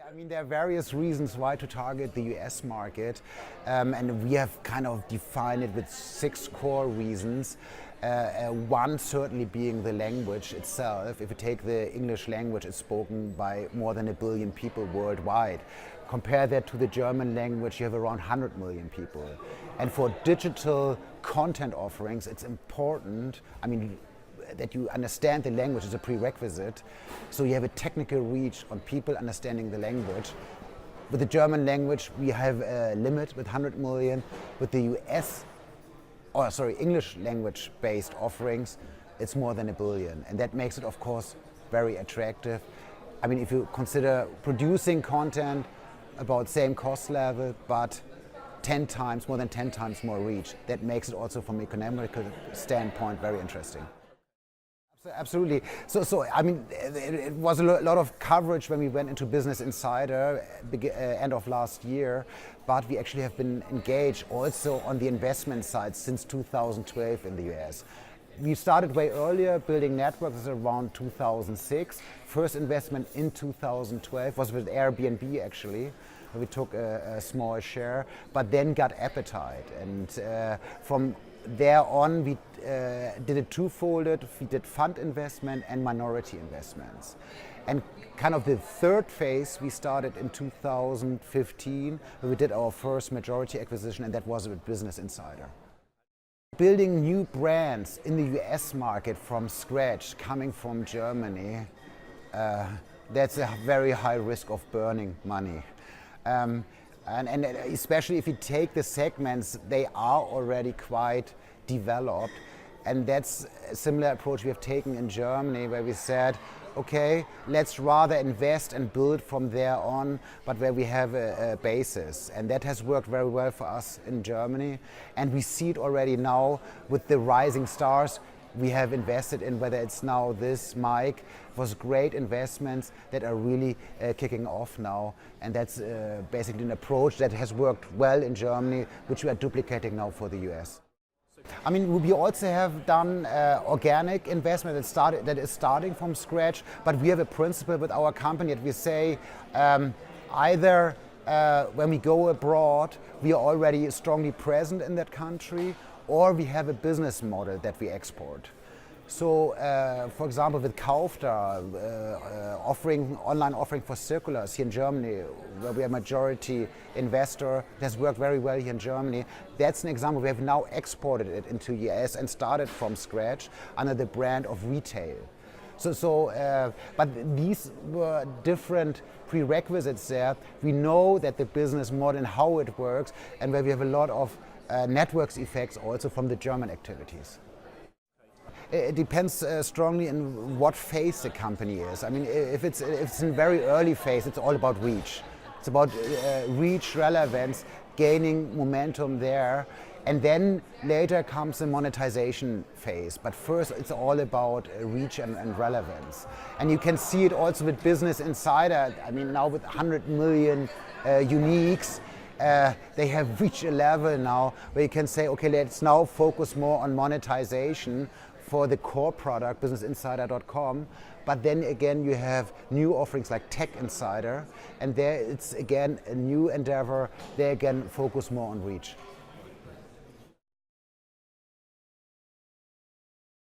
I mean, there are various reasons why to target the US market, and we have kind of defined it with 6 core reasons. One certainly being the language itself. If you take the English language, it's spoken by more than 1 billion people worldwide. Compare that to the German language, you have around 100 million people. And for digital content offerings, it's important, I mean, that you understand the language is a prerequisite. So you have a technical reach on people understanding the language. With the German language, we have a limit with 100 million. With the English language based offerings, it's more than 1 billion. And that makes it, of course, very attractive. I mean, if you consider producing content about same cost level, but 10 times, more than 10 times more reach, that makes it also from an economical standpoint very interesting. Absolutely. So I mean, it was a lot of coverage when we went into Business Insider end of last year, but we actually have been engaged also on the investment side since 2012 in the US. We started way earlier building networks around 2006. First investment in 2012 was with Airbnb actually. We took a small share, but then got appetite, and from there on, we did it twofolded. We did fund investment and minority investments. And kind of the third phase we started in 2015, where we did our first majority acquisition, and that was with Business Insider. Building new brands in the US market from scratch, coming from Germany, that's a very high risk of burning money. And especially if you take the segments, they are already quite developed. And that's a similar approach we have taken in Germany, where we said, okay, let's rather invest and build from there on, but where we have a basis. And that has worked very well for us in Germany. And we see it already now with the rising stars we have invested in, whether it's now this, Mike, was great investments that are really kicking off now. And that's basically an approach that has worked well in Germany, which we are duplicating now for the US. I mean, we also have done organic investment that is starting from scratch, but we have a principle with our company that we say either when we go abroad, we are already strongly present in that country, or we have a business model that we export. So, for example, with Kaufda, online offering for circulars here in Germany, where we are a majority investor, it has worked very well here in Germany. That's an example. We have now exported it into the US and started from scratch under the brand of retail. But these were different prerequisites there. We know that the business model and how it works, and where we have a lot of networks effects also from the German activities. It depends strongly on what phase the company is. I mean, if it's in very early phase, it's all about reach. It's about reach, relevance, gaining momentum there. And then later comes the monetization phase. But first, it's all about reach and relevance. And you can see it also with Business Insider. I mean, now with 100 million uniques, they have reached a level now where you can say, okay, let's now focus more on monetization for the core product, businessinsider.com. But then again, you have new offerings like Tech Insider, and there it's again a new endeavor. They again focus more on reach.